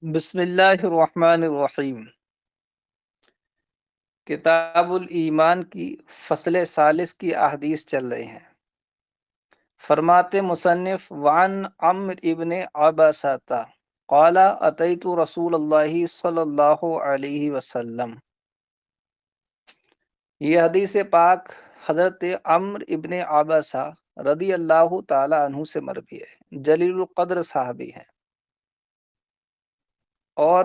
بسم اللہ الرحمن الرحیم۔ کتاب الایمان کی فصل ثالث کی احادیث چل رہے ہیں۔ فرماتے مصنف وعن عمرو ابن عباسہ قال اتیت رسول اللہ صلی اللہ علیہ وسلم۔ یہ حدیث پاک حضرت عمرو ابن عباسہ رضی اللہ تعالی عنہ سے مروی ہے، جلیل القدر صحابی ہیں، اور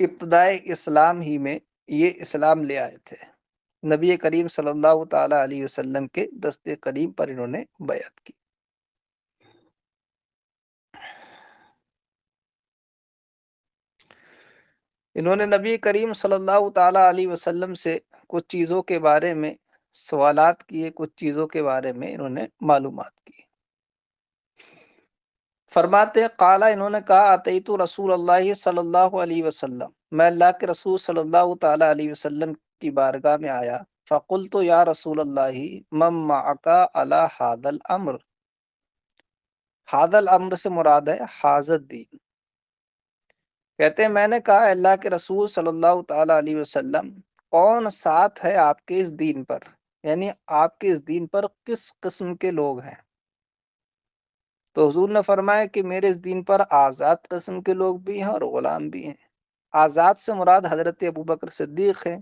ابتدائے اسلام ہی میں یہ اسلام لے آئے تھے۔ نبی کریم صلی اللہ تعالی علیہ وسلم کے دست قدیم پر انہوں نے بیعت کی۔ انہوں نے نبی کریم صلی اللہ تعالی علیہ وسلم سے کچھ چیزوں کے بارے میں سوالات کیے، کچھ چیزوں کے بارے میں انہوں نے معلومات کی۔ فرماتے قالا، انہوں نے کہا اتیت رسول اللہ صلی اللہ علیہ وسلم، میں اللہ کے رسول صلی اللہ تعالی علیہ وسلم کی بارگاہ میں آیا۔ فقلت یا رسول اللہ من معک علی ھذا الامر۔ ھذا الامر سے مراد ہے ھذا الدین۔ کہتے ہیں میں نے کہا اللہ کے رسول صلی اللہ تعالی علیہ وسلم، کون ساتھ ہے آپ کے اس دین پر، یعنی آپ کے اس دین پر کس قسم کے لوگ ہیں؟ تو حضور نے فرمایا کہ میرے اس دین پر آزاد قسم کے لوگ بھی ہیں اور غلام بھی ہیں۔ آزاد سے مراد حضرت ابوبکر صدیق ہے،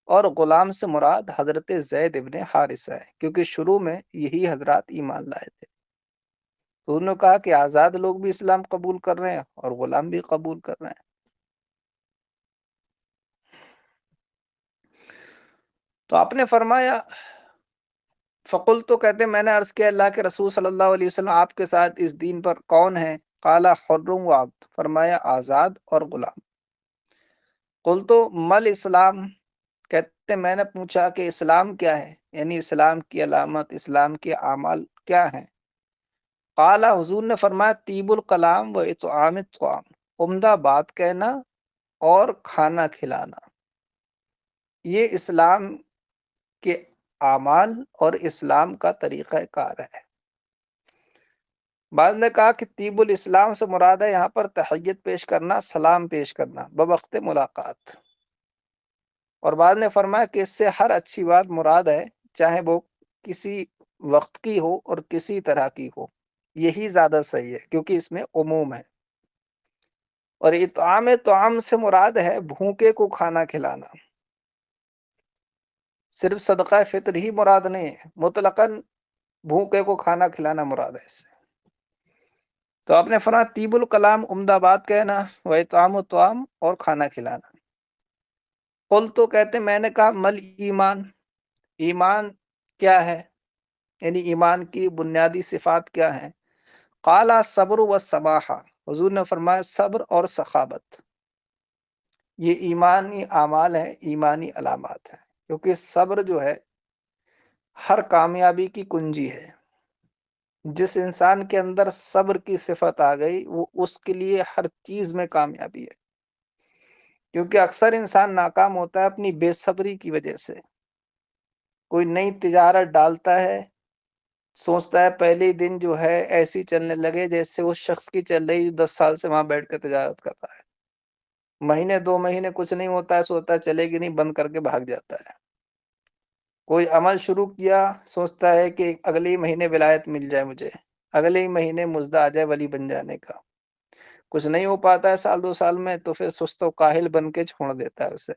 اور غلام سے مراد حضرت زید ابن حارثہ ہے، کیونکہ شروع میں یہی حضرات ایمان لائے تھے۔ تو انہوں نے کہا کہ آزاد لوگ بھی اسلام قبول کر رہے ہیں اور غلام بھی قبول کر رہے ہیں۔ تو آپ نے فرمایا فقل، تو کہتے میں نے عرض کیا اللہ کے رسول صلی اللہ علیہ وسلم آپ کے ساتھ اس دین پر کون ہے؟ قال حر و عبد، فرمایا آزاد اور غلام۔ قل تو مل اسلام، کہتے میں نے پوچھا کہ اسلام کیا ہے، یعنی اسلام کی علامت، اسلام کے اعمال کیا ہیں؟ قال، حضور نے فرمایا طیب الکلام و اطعام الطعام، عمدہ بات کہنا اور کھانا کھلانا، یہ اسلام کے اعمال اور اسلام کا طریقہ کار ہے۔ بعض نے کہا کہ طیب الاسلام سے مراد ہے یہاں پر تحیت پیش کرنا، سلام پیش کرنا بوقت ملاقات، اور بعض نے فرمایا کہ اس سے ہر اچھی بات مراد ہے، چاہے وہ کسی وقت کی ہو اور کسی طرح کی ہو، یہی زیادہ صحیح ہے کیونکہ اس میں عموم ہے۔ اور اطعام طعام سے مراد ہے بھوکے کو کھانا کھلانا، صرف صدقہ فطر ہی مراد نہیں ہے، مطلقاً بھوکے کو کھانا کھلانا مراد ہے اس سے۔ تو آپ نے فرمایا طیب الکلام، عمدہ بات کہنا، و اطعام الطعام، اور کھنا کھلانا۔ قل، تو کہتے میں نے کہا مل ایمان، ایمان کیا ہے، یعنی ایمان کی بنیادی صفات کیا ہیں؟ قال صبر و سماحہ، حضور نے فرمایا صبر اور سخاوت، یہ ایمانی اعمال ہیں، ایمانی علامات ہیں، کیونکہ صبر جو ہے ہر کامیابی کی کنجی ہے۔ جس انسان کے اندر صبر کی صفت آ گئی وہ اس کے لیے ہر چیز میں کامیابی ہے، کیونکہ اکثر انسان ناکام ہوتا ہے اپنی بے صبری کی وجہ سے۔ کوئی نئی تجارت ڈالتا ہے، سوچتا ہے پہلے دن جو ہے ایسی چلنے لگے جیسے اس شخص کی چل رہی 10 سال سے وہاں بیٹھ کر تجارت کر رہا ہے۔ مہینے 2 مہینے کچھ نہیں ہوتا ہے، سوچتا ہے چلے گی نہیں، بند کر کے بھاگ جاتا ہے۔ کوئی عمل شروع کیا، سوچتا ہے کہ اگلے مہینے ولایت مل جائے مجھے، اگلے ہی مہینے مزدہ آ جائے ولی بن جانے کا۔ کچھ نہیں ہو پاتا ہے 1 2 سال میں، تو پھر سست و کاہل بن کے چھوڑ دیتا ہے اسے۔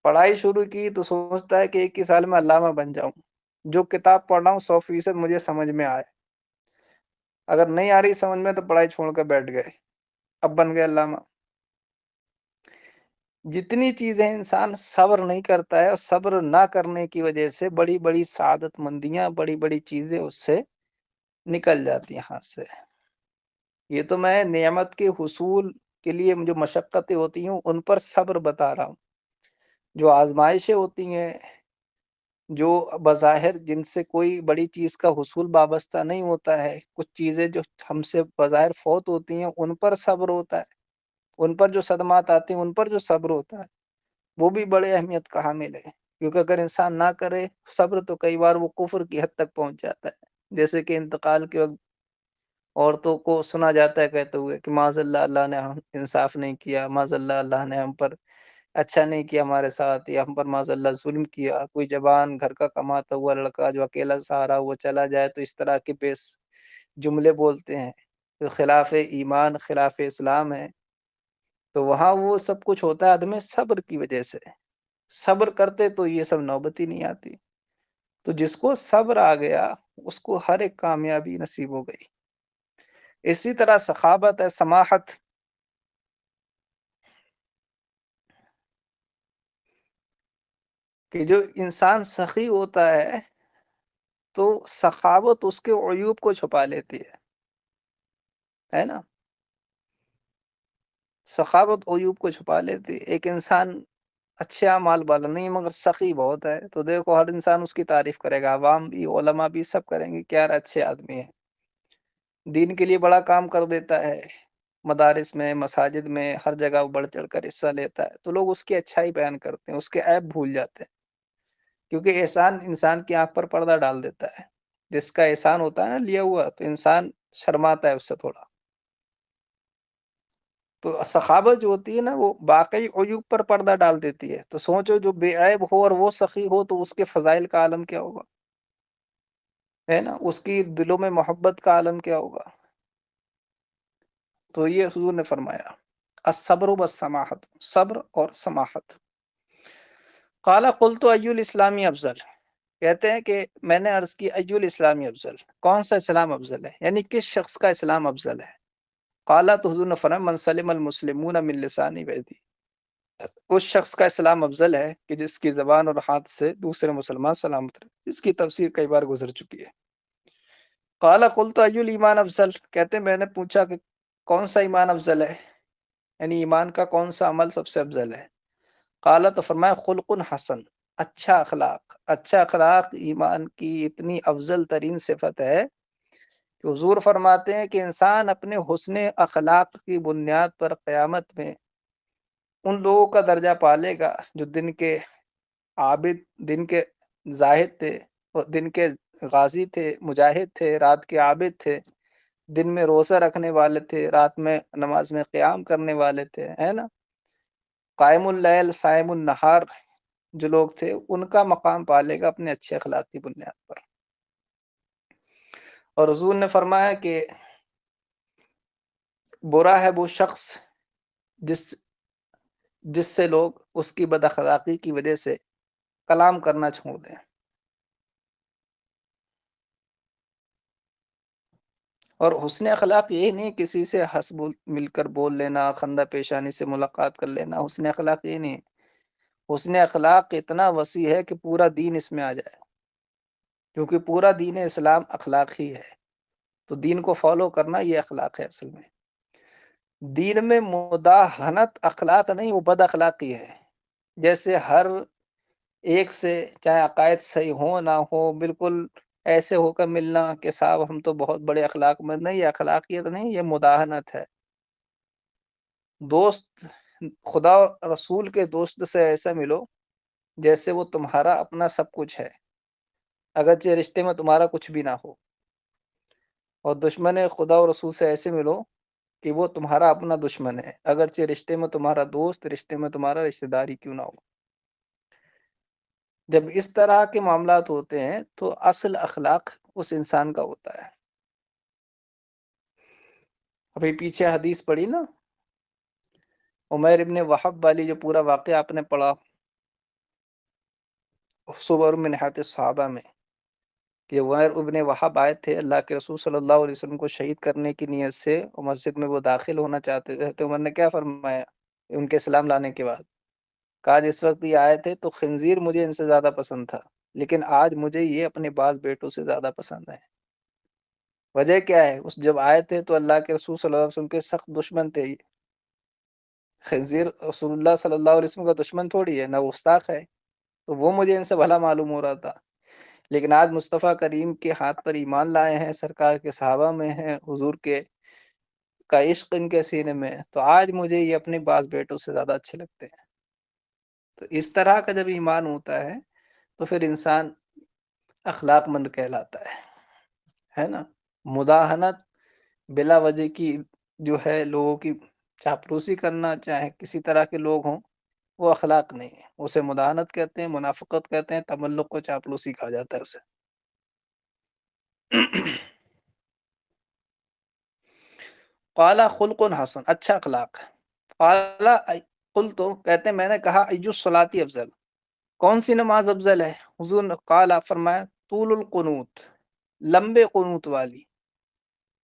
پڑھائی شروع کی تو سوچتا ہے کہ 1 ہی سال میں علامہ بن جاؤں، جو کتاب پڑھ رہا ہوں 100% مجھے سمجھ میں آئے، اگر نہیں آ رہی سمجھ میں تو پڑھائی چھوڑ کر بیٹھ گئے، اب بن گئے علامہ۔ جتنی چیزیں انسان صبر نہیں کرتا ہے، اور صبر نہ کرنے کی وجہ سے بڑی بڑی سعادت مندیاں، بڑی بڑی چیزیں اس سے نکل جاتی ہیں ہاتھ سے۔ یہ تو میں نعمت کے حصول کے لیے جو مشقتیں ہوتی ہیں ان پر صبر بتا رہا ہوں۔ جو آزمائشیں ہوتی ہیں، جو بظاہر جن سے کوئی بڑی چیز کا حصول وابستہ نہیں ہوتا ہے، کچھ چیزیں جو ہم سے بظاہر فوت ہوتی ہیں ان پر صبر ہوتا ہے، ان پر جو صدمات آتے ہیں ان پر جو صبر ہوتا ہے وہ بھی بڑے اہمیت کا حامل ہے، کیونکہ اگر انسان نہ کرے صبر تو کئی بار وہ کفر کی حد تک پہنچ جاتا ہے، جیسے کہ انتقال کے وقت عورتوں کو سنا جاتا ہے کہتے ہوئے کہ معاذ اللہ اللہ نے ہم انصاف نہیں کیا، معاذ اللہ اللہ نے ہم پر اچھا نہیں کیا ہمارے ساتھ، یا ہم پر معاذ اللہ ظلم کیا۔ کوئی جوان گھر کا کماتا ہوا لڑکا جو اکیلا سہارا وہ چلا جائے تو اس طرح کے بیس جملے بولتے ہیں جو خلاف ایمان خلاف اسلام ہے۔ تو وہاں وہ سب کچھ ہوتا ہے عدم صبر کی وجہ سے۔ صبر کرتے تو یہ سب نوبت ہی نہیں آتی۔ تو جس کو صبر آ گیا اس کو ہر ایک کامیابی نصیب ہو گئی۔ اسی طرح سخاوت ہے، سماحت، کہ جو انسان سخی ہوتا ہے تو سخاوت اس کے عیوب کو چھپا لیتی ہے نا۔ سخاوت عیوب کو چھپا لیتی ہے۔ ایک انسان اچھے اعمال والا نہیں مگر سخی بہت ہے تو دیکھو ہر انسان اس کی تعریف کرے گا، عوام بھی علماء بھی سب کریں گے کہ یار اچھے آدمی ہے، دین کے لیے بڑا کام کر دیتا ہے، مدارس میں مساجد میں ہر جگہ وہ بڑھ چڑھ کر حصہ لیتا ہے، تو لوگ اس کی اچھائی بیان کرتے ہیں، اس کے عیب بھول جاتے ہیں، کیونکہ احسان انسان کی آنکھ پر پردہ ڈال دیتا ہے۔ جس کا احسان ہوتا ہے نا لیا ہوا تو انسان شرماتا ہے اس سے تھوڑا۔ تو سخاوت جو ہوتی ہے نا وہ باقی عیوب پر پردہ ڈال دیتی ہے۔ تو سوچو جو بے عیب ہو اور وہ سخی ہو تو اس کے فضائل کا عالم کیا ہوگا، ہے نا، اس کی دلوں میں محبت کا عالم کیا ہوگا۔ تو یہ حضور نے فرمایا الصبر والسماحت، صبر اور سماحت۔ قال قلت ای الاسلامی افضل، کہتے ہیں کہ میں نے عرض کی ای الاسلامی افضل، کون سا اسلام افضل ہے، یعنی کس شخص کا اسلام افضل ہے۔ قال تو حضور نے فرمایا من سلم المسلمون من لسانی ویدی، اس شخص کا اسلام افضل ہے کہ جس کی زبان اور ہاتھ سے دوسرے مسلمان سلامت رہے، جس کی تفسیر کئی بار گزر چکی ہے۔ قال قلت ای الایمان افضل، کہتے ہیں میں نے پوچھا کہ کون سا ایمان افضل ہے، یعنی ایمان کا کون سا عمل سب سے افضل ہے۔ قال تو فرمایا خلق حسن، اچھا اخلاق۔ اچھا اخلاق ایمان کی اتنی افضل ترین صفت ہے کہ حضور فرماتے ہیں کہ انسان اپنے حسن اخلاق کی بنیاد پر قیامت میں ان لوگوں کا درجہ پالے گا جو دن کے عابد، دن کے زاہد تھے، اور دن کے غازی تھے، مجاہد تھے، رات کے عابد تھے، دن میں روزہ رکھنے والے تھے، رات میں نماز میں قیام کرنے والے تھے، ہے نا، قائم اللیل صائم النہار جو لوگ تھے ان کا مقام پالے گا اپنے اچھے اخلاق کی بنیاد پر۔ اور حضور نے فرمایا کہ برا ہے وہ شخص جس سے لوگ اس کی بد اخلاقی کی وجہ سے کلام کرنا چھوڑ دیں۔ اور حسن اخلاق یہ نہیں کسی سے ہنس مل کر بول لینا، خندہ پیشانی سے ملاقات کر لینا، حسن اخلاق یہ نہیں۔ حسن اخلاق اتنا وسیع ہے کہ پورا دین اس میں آ جائے، کیونکہ پورا دین اسلام اخلاق ہی ہے۔ تو دین کو فالو کرنا یہ اخلاق ہے اصل میں۔ دین میں مداہنت اخلاق نہیں، وہ بد اخلاقی ہے۔ جیسے ہر ایک سے چاہے عقائد صحیح ہو نہ ہو بالکل ایسے ہو کر ملنا کہ صاحب ہم تو بہت بڑے اخلاق مند نہیں، یہ اخلاقیت نہیں، یہ مداہنت ہے۔ دوست خدا اور رسول کے دوست سے ایسا ملو جیسے وہ تمہارا اپنا سب کچھ ہے، اگرچہ رشتے میں تمہارا کچھ بھی نہ ہو۔ اور دشمن خدا اور رسول سے ایسے ملو کہ وہ تمہارا اپنا دشمن ہے، اگرچہ رشتے میں تمہارا دوست، رشتے میں تمہارا رشتہ داری کیوں نہ ہو۔ جب اس طرح کے معاملات ہوتے ہیں تو اصل اخلاق اس انسان کا ہوتا ہے۔ ابھی پیچھے حدیث پڑھی نا عمیر ابن وہب والی، جو پورا واقعہ آپ نے پڑھا صور من حیات الصحابہ میں، کہ عمیر ابن وہب آئے تھے اللہ کے رسول صلی اللہ علیہ وسلم کو شہید کرنے کی نیت سے، اور مسجد میں وہ داخل ہونا چاہتے تھے، تو عمر نے کیا فرمایا ان کے اسلام لانے کے بعد؟ کہا جس وقت یہ آئے تھے تو خنزیر مجھے ان سے زیادہ پسند تھا، لیکن آج مجھے یہ اپنے بعض بیٹوں سے زیادہ پسند ہے۔ وجہ کیا ہے؟ اس جب آئے تھے تو اللہ کے رسول صلی اللہ علیہ وسلم کے سخت دشمن تھے یہ۔ خنزیر رسول اللہ صلی اللہ علیہ وسلم کا دشمن تھوڑی ہے، نہ گستاخ ہے، تو وہ مجھے ان سے بھلا معلوم ہو رہا تھا، لیکن آج مصطفیٰ کریم کے ہاتھ پر ایمان لائے ہیں، سرکار کے صحابہ میں ہیں، حضور کے کا عشق ان کے سینے میں، تو آج مجھے یہ اپنے بعض بیٹوں سے زیادہ اچھے لگتے ہیں۔ تو اس طرح کا جب ایمان ہوتا ہے تو پھر انسان اخلاق مند کہلاتا ہے نا۔ مداہنت بلا وجہ کی جو ہے لوگوں کی چاپلوسی کرنا، چاہے کسی طرح کے لوگ ہوں، وہ اخلاق نہیں ہے، اسے مداحنت کہتے ہیں، منافقت کہتے ہیں، تملق کو چاپلوسی کہا جاتا ہے اسے۔ قال خلق حسن، اچھا اخلاق۔ قال قلت، کہتے ہیں میں نے کہا، ایو الصلاۃ افضل، کون سی نماز افضل ہے؟ حضور نے قال فرمایا، طول القنوت، لمبے قنوت والی۔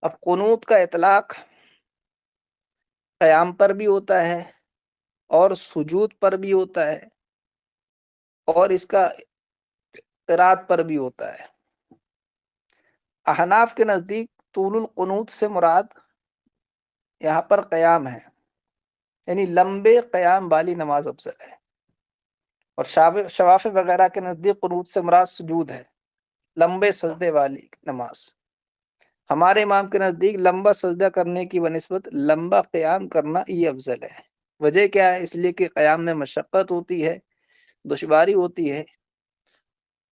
اب قنوت کا اطلاق قیام پر بھی ہوتا ہے اور سجود پر بھی ہوتا ہے اور اس کا قرات پر بھی ہوتا ہے۔ احناف کے نزدیک طول القنوت سے مراد یہاں پر قیام ہے، یعنی لمبے قیام والی نماز افضل ہے، اور شوافی وغیرہ کے نزدیک قنوت سے مراد سجود ہے، لمبے سجدے والی نماز۔ ہمارے امام کے نزدیک لمبا سجدہ کرنے کی بنسبت لمبا قیام کرنا یہ افضل ہے۔ وجہ کیا ہے؟ اس لیے کہ قیام میں مشقت ہوتی ہے، دشواری ہوتی ہے،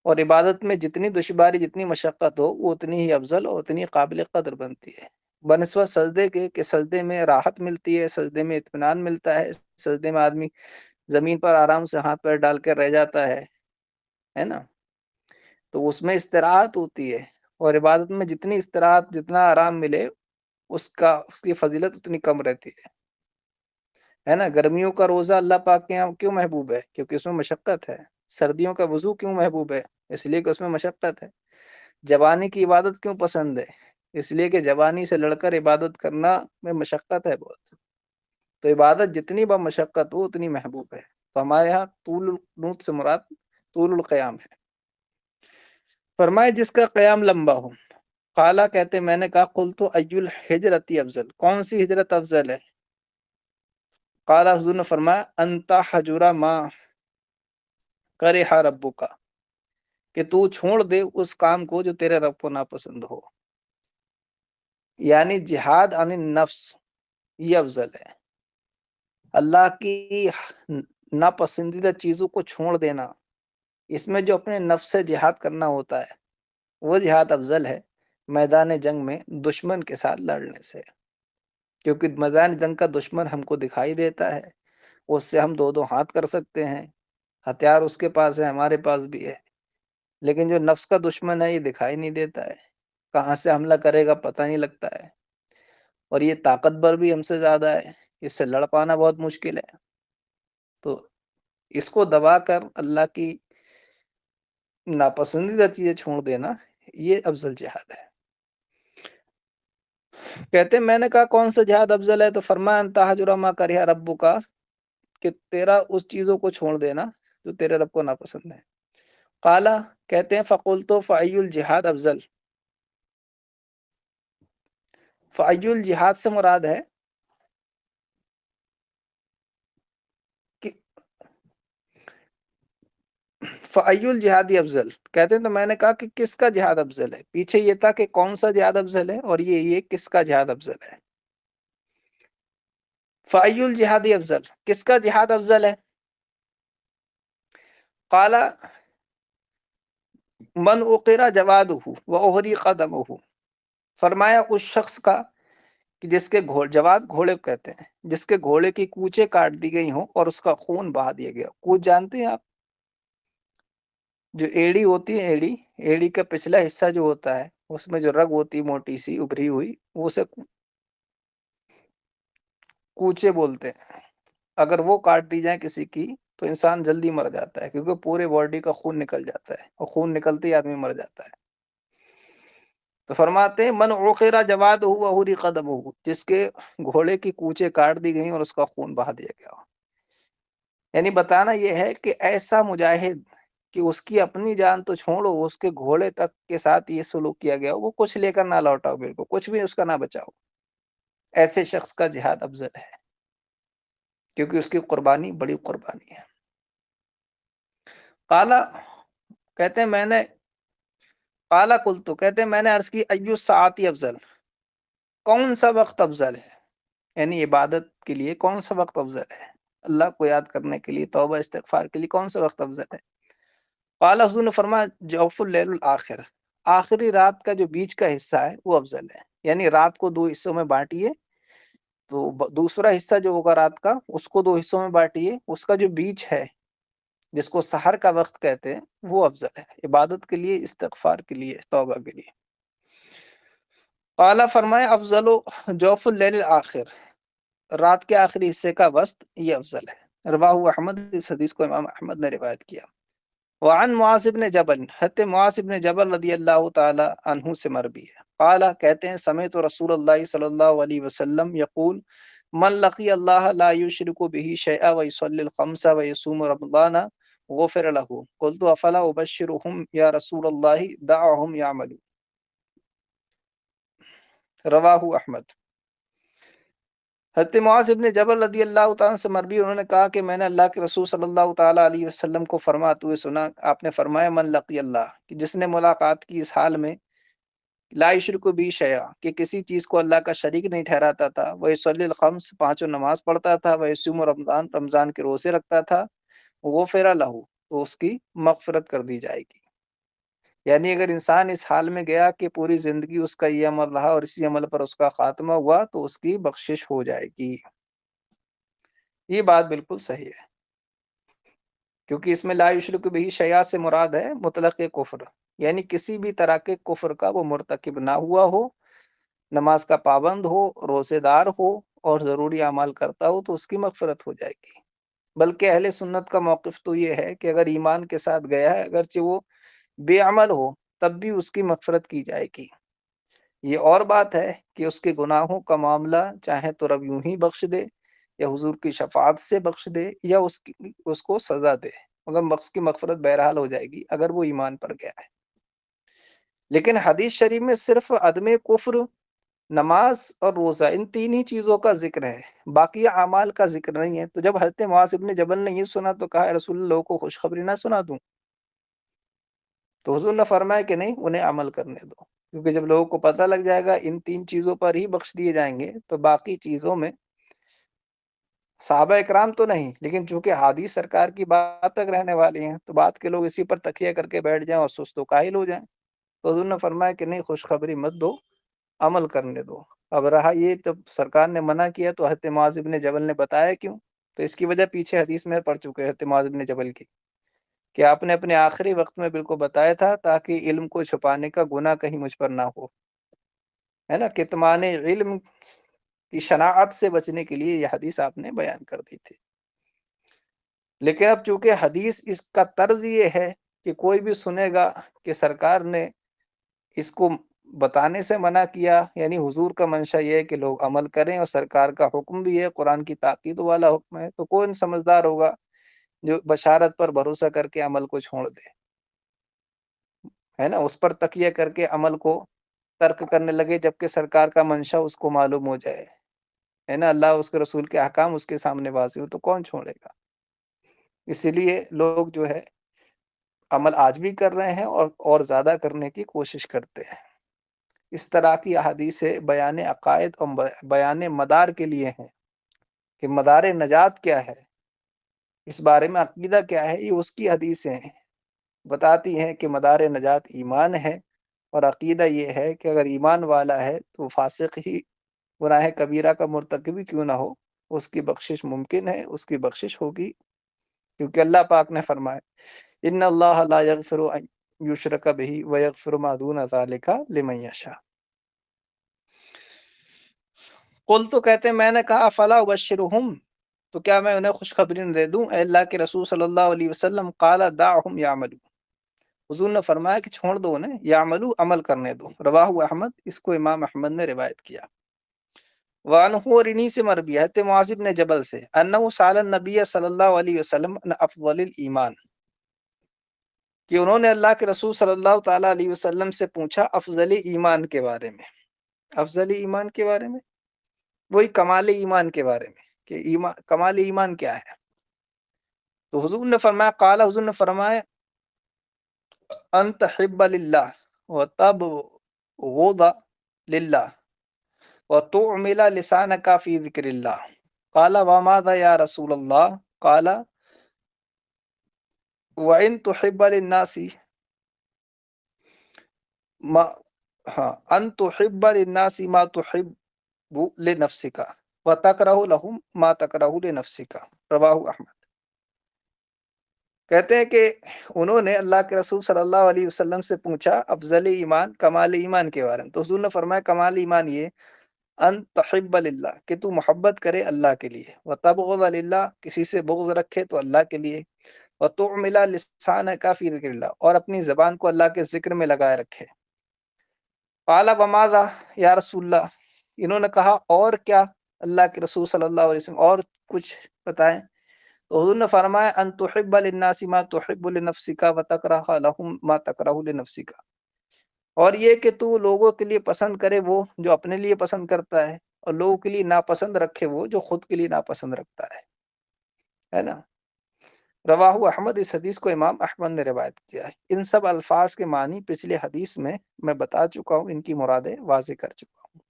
اور عبادت میں جتنی دشواری، جتنی مشقت ہو، وہ اتنی ہی افضل اور اتنی قابل قدر بنتی ہے بنسبت سجدے کے، کہ سجدے میں راحت ملتی ہے، سجدے میں اطمینان ملتا ہے، سجدے میں آدمی زمین پر آرام سے ہاتھ پیر ڈال کر رہ جاتا ہے نا، تو اس میں استراحت ہوتی ہے، اور عبادت میں جتنی استراحت، جتنا آرام ملے، اس کی فضیلت اتنی کم رہتی ہے نا۔ گرمیوں کا روزہ اللہ پاک کے یہاں کیوں محبوب ہے؟ کیونکہ اس میں مشقت ہے۔ سردیوں کا وضو کیوں محبوب ہے؟ اس لیے کہ اس میں مشقت ہے۔ جوانی کی عبادت کیوں پسند ہے؟ اس لیے کہ جوانی سے لڑ کر عبادت کرنا میں مشقت ہے بہت، تو عبادت جتنی بمشقت ہو اتنی محبوب ہے۔ تو ہمارے ہاں طول القنوت سے مراد طول القیام ہے۔ فرمائے جس کا قیام لمبا ہو۔ قالا، کہتے میں نے کہا، قلت ای الحجرت افضل، کون سی ہجرت افضل ہے؟ قال، حضور نے فرمایا، انت حجرا ما کرہ ربک، کہ تو چھوڑ دے اس کام کو جو تیرے رب کو ناپسند ہو، یعنی جہاد عن النفس یہ افضل ہے۔ اللہ کی ناپسندیدہ چیزوں کو چھوڑ دینا، اس میں جو اپنے نفس سے جہاد کرنا ہوتا ہے، وہ جہاد افضل ہے میدان جنگ میں دشمن کے ساتھ لڑنے سے، کیونکہ میدان جنگ کا دشمن ہم کو دکھائی دیتا ہے، اس سے ہم دو دو ہاتھ کر سکتے ہیں، ہتھیار اس کے پاس ہے، ہمارے پاس بھی ہے، لیکن جو نفس کا دشمن ہے یہ دکھائی نہیں دیتا ہے، کہاں سے حملہ کرے گا پتہ نہیں لگتا ہے، اور یہ طاقتور بھی ہم سے زیادہ ہے، اس سے لڑ پانا بہت مشکل ہے۔ تو اس کو دبا کر اللہ کی ناپسندیدہ چیزیں چھوڑ دینا، یہ افضل جہاد ہے۔ کہتے میں نے کہا کون سا جہاد افضل ہے؟ تو فرمایا، انت حجر ما کرہ ربک، کہ تیرا اس چیزوں کو چھوڑ دینا جو تیرے رب کو ناپسند ہے۔ قالا، کہتے ہیں، فقلت فای الجہاد افضل، فای الجہاد سے مراد ہے کہ فای الجہاد افضل، کہتے ہیں تو میں نے کہا کہ کس کا جہاد افضل ہے؟ پیچھے یہ تھا کہ کون سا جہاد افضل ہے، اور یہ کس کا جہاد افضل ہے۔ فای الجہاد افضل، کس کا جہاد افضل ہے؟ قال من اقرا جوادہ واحرق دمہ، فرمایا اس شخص کا کہ جس کے جواد گھوڑے کو کہتے ہیں، جس کے گھوڑے کی کوچے کاٹ دی گئی ہوں اور اس کا خون بہا دیا گیا۔ کوچ جانتے ہیں آپ؟ جو ایڑی ہوتی ہے، ایڑی کا پچھلا حصہ جو ہوتا ہے، اس میں جو رگ ہوتی موٹی سی ابری ہوئی، وہ اسے کوچے بولتے ہیں۔ اگر وہ کاٹ دی جائے کسی کی تو انسان جلدی مر جاتا ہے، کیونکہ پورے باڈی کا خون نکل جاتا ہے، اور خون نکلتے ہی آدمی مر جاتا ہے۔ تو فرماتے ہیں، من عقر جوادہ واحرق دمہ، جس کے گھوڑے کی کوچے کاٹ دی گئی اور اس کا خون بہا دیا گیا۔ یعنی بتانا یہ ہے کہ ایسا مجاہد کہ اس کی اپنی جان تو چھوڑو، اس کے گھوڑے تک کے ساتھ یہ سلوک کیا گیا، وہ کچھ لے کر نہ لوٹاؤ، بالکل کچھ بھی اس کا نہ بچاؤ، ایسے شخص کا جہاد افضل ہے، کیونکہ اس کی قربانی بڑی قربانی ہے۔ قالا، کہتے ہیں میں نے قالا قلت، کہتے ہیں میں نے عرض کی، ایو الساعۃ افضل، کون سا وقت افضل ہے؟ یعنی عبادت کے لیے کون سا وقت افضل ہے؟ اللہ کو یاد کرنے کے لیے، توبہ استغفار کے لیے کون سا وقت افضل ہے؟ قال، حضور نے فرمایا، جوف اللیل الآخر، آخری رات کا جو بیچ کا حصہ ہے وہ افضل ہے۔ یعنی رات کو 2 حصوں میں بانٹیے، تو دوسرا حصہ جو ہوگا رات کا اس کو 2 حصوں میں بانٹیے، اس کا جو بیچ ہے جس کو سحر کا وقت کہتے ہیں وہ افضل ہے، عبادت کے لیے، استغفار کے لیے، توبہ کے لیے۔ قال فرمایا افضل جوف اللیل الآخر، رات کے آخری حصے کا وسط یہ افضل ہے۔ رواہ احمد، اس حدیث کو امام احمد نے روایت کیا۔ وعن معاذ بن جبل، حضرت معاذ بن جبل رضی اللہ تعالی عنہ سے مروی ہے، قال کہتے ہیں سمعت رسول اللہ صلی اللہ علیہ وسلم یقول من لقی اللہ لا یشرک به شیئا ویصلی الخمس ویصوم رمضان غفر له قلت افلا ابشرهم یا رسول اللہ دعهم یعملوا۔ رواہ احمد۔ حضرت معاذ ابن جبل رضی اللہ تعالیٰ سے مروی، انہوں نے کہا کہ میں نے اللہ کے رسول صلی اللہ تعالیٰ علیہ وسلم کو فرماتے ہوئے سنا، آپ نے فرمایا من لقی اللہ، کہ جس نے ملاقات کی اس حال میں، لا یشرک بھی شیئا، کہ کسی چیز کو اللہ کا شریک نہیں ٹھہراتا تھا، وہ یصلی الخمس، 5 نماز پڑھتا تھا، وہ یصوم رمضان، رمضان کے روزے رکھتا تھا، غفر لہ، تو اس کی مغفرت کر دی جائے گی۔ یعنی اگر انسان اس حال میں گیا کہ پوری زندگی اس کا یہ عمل رہا اور اسی عمل پر اس کا خاتمہ ہوا تو اس کی بخشش ہو جائے گی۔ یہ بات بالکل صحیح ہے، کیونکہ اس میں لا یشرک بھی شیء سے مراد ہے مطلق کفر، یعنی کسی بھی طرح کے کفر کا وہ مرتکب نہ ہوا ہو، نماز کا پابند ہو، روزے دار ہو اور ضروری اعمال کرتا ہو تو اس کی مغفرت ہو جائے گی۔ بلکہ اہل سنت کا موقف تو یہ ہے کہ اگر ایمان کے ساتھ گیا ہے، اگرچہ وہ بے عمل ہو، تب بھی اس کی مغفرت کی جائے گی۔ یہ اور بات ہے کہ اس کے گناہوں کا معاملہ چاہے تو رب یوں ہی بخش دے، یا حضور کی شفاعت سے بخش دے، یا اس کو سزا دے، مگر اس کی مغفرت بہرحال ہو جائے گی اگر وہ ایمان پر گیا ہے۔ لیکن حدیث شریف میں صرف عدم کفر، نماز اور روزہ، ان 3 ہی چیزوں کا ذکر ہے، باقی اعمال کا ذکر نہیں ہے۔ تو جب حضرت معاذ بن جبل نے یہ سنا تو کہا رسول اللہ کو خوشخبری نہ سنا دوں؟ تو حضور نے فرمایا کہ نہیں، انہیں عمل کرنے دو، کیونکہ جب لوگوں کو پتہ لگ جائے گا ان 3 چیزوں پر ہی بخش دیے جائیں گے تو باقی چیزوں میں صحابہ اکرام تو نہیں، لیکن چونکہ حدیث سرکار کی بات تک رہنے والی ہیں تو بات کے لوگ اسی پر تکیہ کر کے بیٹھ جائیں اور سست و کاہل ہو جائیں۔ تو حضور نے فرمایا کہ نہیں، خوشخبری مت دو، عمل کرنے دو۔ اب رہا یہ جب سرکار نے منع کیا تو حضرت معاذ بن جبل نے بتایا کیوں، تو اس کی وجہ پیچھے حدیث میں پڑھ چکے حضرت معاذ بن جبل کی، کہ آپ نے اپنے آخری وقت میں بالکل بتایا تھا تاکہ علم کو چھپانے کا گناہ کہیں مجھ پر نہ ہو، ہے نا، کتمان علم کی شناعت سے بچنے کے لیے یہ حدیث آپ نے بیان کر دی تھی۔ لیکن اب چونکہ حدیث اس کا طرز یہ ہے کہ کوئی بھی سنے گا کہ سرکار نے اس کو بتانے سے منع کیا، یعنی حضور کا منشا یہ ہے کہ لوگ عمل کریں اور سرکار کا حکم بھی ہے، قرآن کی تاکید والا حکم ہے، تو کون سمجھدار ہوگا جو بشارت پر بھروسہ کر کے عمل کو چھوڑ دے، ہے نا، اس پر تکیہ کر کے عمل کو ترک کرنے لگے جبکہ سرکار کا منشا اس کو معلوم ہو جائے، ہے نا، اللہ اس کے رسول کے احکام اس کے سامنے واضح ہو تو کون چھوڑے گا۔ اسی لیے لوگ جو ہے عمل آج بھی کر رہے ہیں اور زیادہ کرنے کی کوشش کرتے ہیں۔ اس طرح کی احادیث بیان عقائد اور بیان مدار کے لیے ہیں کہ مدار نجات کیا ہے، اس بارے میں عقیدہ کیا ہے، یہ اس کی حدیثیں ہیں، بتاتی ہیں کہ مدار نجات ایمان ہے، اور عقیدہ یہ ہے کہ اگر ایمان والا ہے تو فاسق ہی، گناہ کبیرہ کا مرتکب ہی کیوں نہ ہو، اس کی بخشش ممکن ہے، اس کی بخشش ہوگی، کیونکہ اللہ پاک نے فرمایا ان اللہ لا یغفر ان یشرک بہ ویغفر ما دون ذلک لمن یشاء۔ قل تو کہتے ہیں میں نے کہا فلا ابشرہم، تو کیا میں انہیں خوشخبری نہ دے دوں، اے اللہ کے رسول صلی اللہ علیہ وسلم، قال دعہم یعملوا، حضور نے فرمایا کہ چھوڑ دو انہیں، یعملوا، عمل کرنے دو۔ رواہ احمد، اس کو امام احمد نے روایت کیا۔ وعنہ، اور انہی سے مروی ہے معاذ بن جبل سے، انہ سأل النبی صلی اللہ علیہ وسلم عن افضل الایمان، کہ انہوں نے اللہ کے رسول صلی اللہ تعالیٰ علیہ وسلم سے پوچھا افضل ایمان کے بارے میں، افضل ایمان کے بارے میں، وہی کمال ایمان کے بارے میں کہ کمال ایمان کیا ہے۔ تو حضور نے فرمایا، قال، حضور نے فرمایا ان تحب للہ وتبغض للہ وتعمل لسانک فی ذکر اللہ، قال وماذا یا رسول اللہ، قال وان تحب للناس ہاں، ان تحب للناس ما تحب لنفسک وتکرہ لهم ما تکرہ لنفسک، رواہ احمد۔ کہتے ہیں کہ انہوں نے اللہ کے رسول صلی اللہ علیہ وسلم سے پوچھا افضل ایمان، کمال ایمان کے بارے میں، تو حضور نے فرمایا کمال ایمان یہ ان تحب للہ کہ تو محبت کرے اللہ کے لیے، وتبغض للہ کسی سے بغض رکھے تو اللہ کے لیے، وتعمل لسانک فی ذکر اللہ اور اپنی زبان کو اللہ کے ذکر میں لگائے رکھے۔ قال وماذا یا رسول اللہ، انہوں نے کہا اور کیا اللہ کے رسول صلی اللہ علیہ وسلم، اور کچھ بتائیں؟ تو حضور نے فرمایا ان تحب للناس ما تحب لنفسک وتکرہ لهم ما تکرہ لنفسک، اور یہ کہ تو لوگوں کے لیے پسند کرے وہ جو اپنے لیے پسند کرتا ہے، اور لوگوں کے لیے ناپسند رکھے وہ جو خود کے لیے ناپسند رکھتا ہے نا۔ رواہ احمد، اس حدیث کو امام احمد نے روایت کیا ہے۔ ان سب الفاظ کے معنی پچھلے حدیث میں بتا چکا ہوں، ان کی مرادیں واضح کر چکا ہوں۔